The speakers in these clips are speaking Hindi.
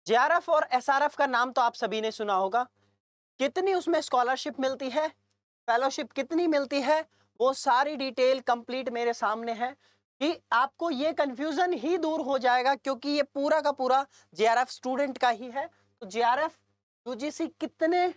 जेआरएफ और एसआरएफ का नाम तो आप सभी ने सुना होगा। कितनी उसमें स्कॉलरशिप मिलती है, फेलोशिप कितनी मिलती है, वो सारी डिटेल कंप्लीट मेरे सामने है कि आपको ये कंफ्यूजन ही दूर हो जाएगा, क्योंकि ये पूरा का पूरा जेआरएफ स्टूडेंट का ही है। तो जेआरएफ यूजीसी कितने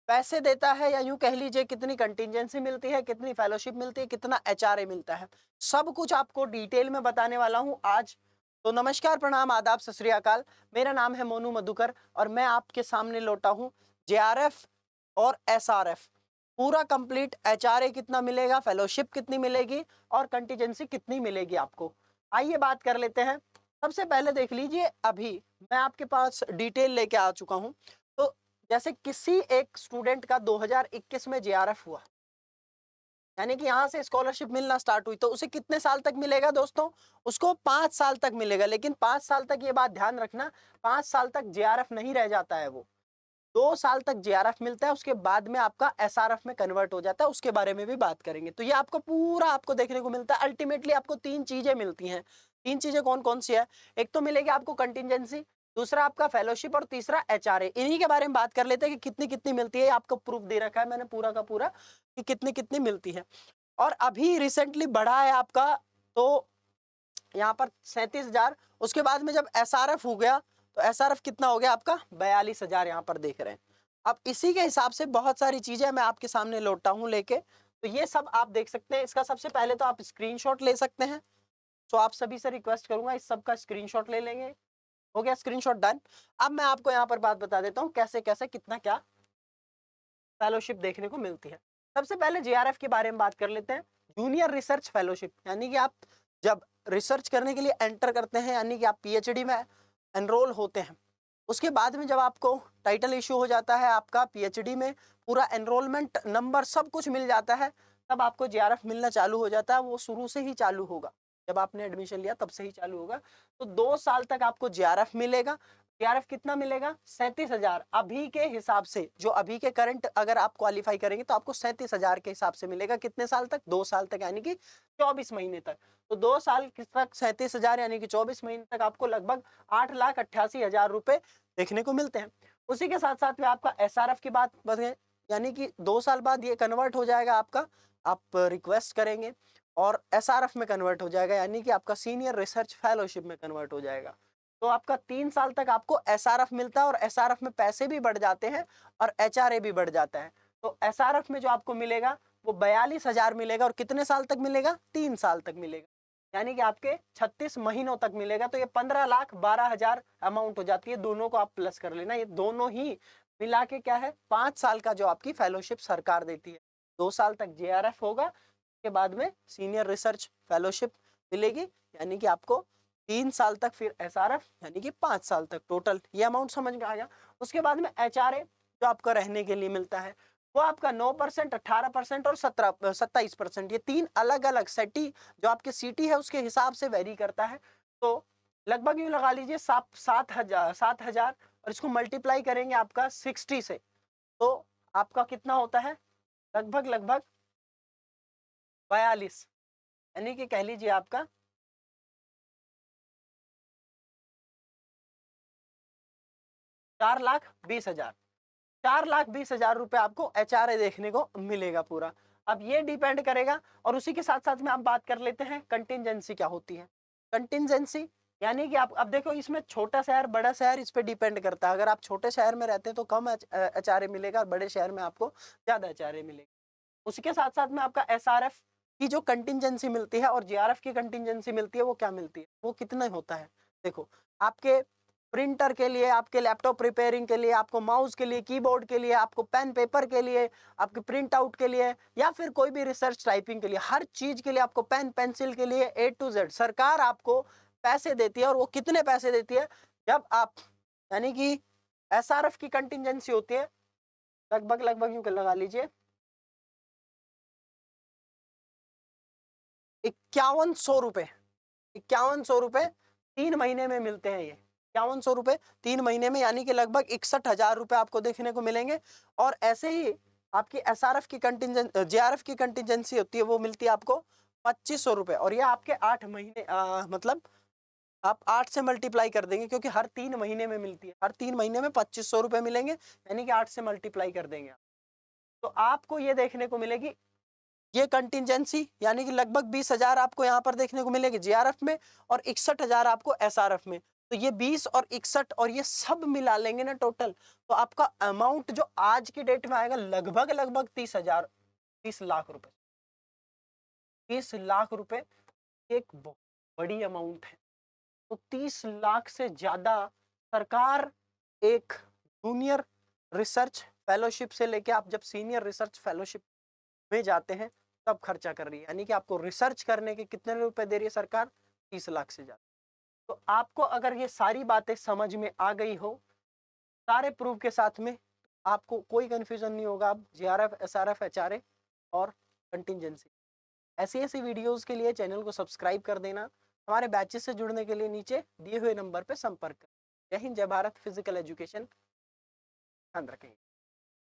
पैसे देता है, या यूं कह लीजिए कितनी कंटिजेंसी मिलती है, कितनी फेलोशिप मिलती है, कितना एचआरए मिलता है, सब कुछ आपको डिटेल में बताने वाला हूं आज। तो नमस्कार, प्रणाम, आदाब, सत श्री अकाल। मेरा नाम है मोनू मधुकर और मैं आपके सामने लौटा हूं जेआरएफ और एसआरएफ पूरा कंप्लीट। एचआरए कितना मिलेगा, फेलोशिप कितनी मिलेगी और कंटिजेंसी कितनी मिलेगी आपको। आइए बात कर लेते हैं। सबसे पहले देख लीजिए, अभी मैं आपके पास डिटेल लेके आ चुका हूं। तो जैसे किसी एक स्टूडेंट का 2021 में जेआरएफ हुआ, यानी कि यहां से स्कॉलरशिप मिलना स्टार्ट हुई, तो उसे कितने साल तक मिलेगा दोस्तों? उसको 5 साल तक मिलेगा। लेकिन 5 साल तक ये बात ध्यान रखना, 5 साल तक जेआरएफ नहीं रह जाता है, वो 2 साल तक जेआरएफ मिलता है, उसके बाद में आपका एसआरएफ में कन्वर्ट हो जाता है। उसके बारे में भी बात करेंगे। तो ये आपको पूरा आपको देखने को मिलता है। अल्टीमेटली आपको 3 चीजें मिलती हैं। 3 चीजें कौन कौन सी है? एक तो मिलेगी आपको कंटिजेंसी, दूसरा आपका फेलोशिप और तीसरा एचआरए। इन्हीं के बारे में बात कर लेते हैं कि कितनी कितनी मिलती है। आपको प्रूफ दे रखा है मैंने पूरा का पूरा कि कितनी कितनी मिलती है। और अभी रिसेंटली बढ़ा है आपका, तो यहाँ पर 37,000। उसके बाद में जब एसआरएफ हो गया, तो एसआरएफ कितना हो गया आपका? 42,000 यहाँ पर देख रहे हैं। अब इसी के हिसाब से बहुत सारी चीजें मैं आपके सामने लौटा हूँ लेके। तो ये सब आप देख सकते हैं। इसका सबसे पहले तो आप स्क्रीनशॉट ले सकते हैं। तो आप सभी से रिक्वेस्ट करूंगा इस सब का स्क्रीनशॉट ले लेंगे। हो गया स्क्रीनशॉट डन। अब मैं आपको यहाँ पर बात बता देता हूँ कैसे कैसे कितना क्या फेलोशिप देखने को मिलती है। सबसे पहले जेआरएफ के बारे में बात कर लेते हैं। जूनियर रिसर्च फेलोशिप, यानी कि आप जब रिसर्च करने के लिए एंटर करते हैं, यानी कि आप पीएचडी में एनरोल होते हैं, उसके बाद में जब आपको टाइटल इशू हो जाता है, आपका पीएचडी में पूरा एनरोलमेंट नंबर सब कुछ मिल जाता है, तब आपको जेआरएफ मिलना चालू हो जाता है। वो शुरू से ही चालू होगा, जब आपने एडमिशन लिया तब से ही चालू होगा। तो 2 साल तक आपको जेआरएफ मिलेगा। जेआरएफ कितना मिलेगा? 37,000। अभी के हिसाब से, जो अभी के करंट अगर आप क्वालिफाई करेंगे तो आपको 37,000 के हिसाब से मिलेगा। कितने साल तक? 2 साल तक, यानी कि 24 महीने तक। तो 2 साल तक 37,000 यानी कि 24 महीने तक आपको लगभग 8,88,000 रुपए देखने को मिलते हैं। उसी के साथ साथ में आपका एसआरएफ की बात बढ़े, यानी कि 2 साल बाद ये कन्वर्ट हो जाएगा आपका, आप रिक्वेस्ट करेंगे और एसआरएफ में कन्वर्ट हो जाएगा, यानी कि आपका सीनियर रिसर्च फेलोशिप में कन्वर्ट हो जाएगा। तो आपका 3 साल तक आपको एसआरएफ मिलता है और एसआरएफ में पैसे भी बढ़ जाते हैं और एचआरए भी बढ़ जाता है। तो एसआरएफ में जो आपको मिलेगा वो 42,000 मिलेगा। और कितने साल तक मिलेगा? 3 साल तक मिलेगा, यानी कि आपके 36 महीनों तक मिलेगा। तो ये 15,12,000 अमाउंट हो जाती है। दोनों को आप प्लस कर लेना, ये दोनों ही मिला के क्या है? 5 साल का जो आपकी फेलोशिप सरकार देती है। 2 साल तक जेआरएफ होगा, के बाद में सीनियर रिसर्च फेलोशिप मिलेगी, यानी कि आपको 3 साल तक फिर एसआरएफ, यानी कि 5 साल तक टोटल। ये अमाउंट समझ में आ गया। उसके बाद में एचआरए जो आपको रहने के लिए मिलता है, वो आपका 9%, 18% और 27%। ये 3 अलग अलग सिटी, जो आपके सिटी है उसके हिसाब से वेरी करता है। तो लगभग यूँ लगा लीजिए 7,000 और इसको मल्टीप्लाई करेंगे आपका 60 से, तो आपका कितना होता है? लगभग लगभग 42, यानी कि कह लीजिए आपका 4,20,000। 4,20,000 रुपए आपको एचआरए देखने को मिलेगा पूरा। अब ये डिपेंड करेगा। और उसी के साथ साथ में आप बात कर लेते हैं कंटिजेंसी क्या होती है। कंटिजेंसी यानी कि आप अब देखो, इसमें छोटा शहर बड़ा शहर इस पे डिपेंड करता है। अगर आप छोटे शहर में रहते हैं तो कम एचआरए मिलेगा और बड़े शहर में आपको ज्यादा एचआरए मिलेगा। उसके साथ साथ में आपका एसआरएफ की जो कंटिजेंसी मिलती है और जेआरएफ की कंटिजेंसी मिलती है, वो क्या मिलती है, वो कितना होता है? देखो, आपके प्रिंटर के लिए, आपके लैपटॉप रिपेयरिंग के लिए, आपको माउस के लिए, कीबोर्ड के लिए, आपको पेन पेपर के लिए, आपके प्रिंट आउट के लिए, या फिर कोई भी रिसर्च टाइपिंग के लिए, हर चीज के लिए आपको पेन पेंसिल के लिए A to Z सरकार आपको पैसे देती है। और वो कितने पैसे देती है? जब आप, यानी कि एसआरएफ की कंटिजेंसी होती है लगभग लगभग यूं लगा लीजिए 5,100 रुपए। 5,100 रुपए 3 महीने में मिलते हैं। ये 5,100 रुपए 3 महीने में, यानी कि लगभग 61,000 रुपए आपको देखने को मिलेंगे। और ऐसे ही आपकी एसआरएफ की कंटिजेंसी, जेआरएफ की कंटिजेंसी होती है, वो मिलती है आपको 2,500 रुपए। और ये आपके 8 महीने मतलब आप 8 से मल्टीप्लाई कर देंगे क्योंकि हर 3 महीने में मिलती है, हर 3 महीने में 2500 रुपए मिलेंगे, यानी कि 8 से मल्टीप्लाई कर देंगे आप। तो आपको ये देखने को मिलेगी ये कंटिजेंसी, यानी कि लगभग 20,000 आपको यहाँ पर देखने को मिलेगी जीआरएफ में और 61,000 आपको एसआरएफ में। तो ये 20 और 61 और ये सब मिला लेंगे ना टोटल, तो आपका अमाउंट जो आज की डेट में आएगा लगभग 30,000, 30 लाख रुपए। 30 लाख रुपए एक बहुत बड़ी अमाउंट है। तो 30 लाख से ज्यादा सरकार एक जूनियर रिसर्च फेलोशिप से लेके आप जब सीनियर रिसर्च फेलोशिप में जाते हैं तब खर्चा कर रही है, यानी कि आपको रिसर्च करने के कितने रुपए दे रही है सरकार? 30 लाख से ज्यादा। तो आपको अगर ये सारी बातें समझ में आ गई हो सारे प्रूफ के साथ में, आपको कोई कंफ्यूजन नहीं होगा। आप जीआरएफ, एसआरएफ, एचआरए और कंटिजेंसी ऐसी ऐसी वीडियोस के लिए चैनल को सब्सक्राइब कर देना। हमारे बैचेस से जुड़ने के लिए नीचे दिए हुए नंबर पर संपर्क करें। जय हिंद, जय भारत। फिजिकल एजुकेशन ध्यान रखें।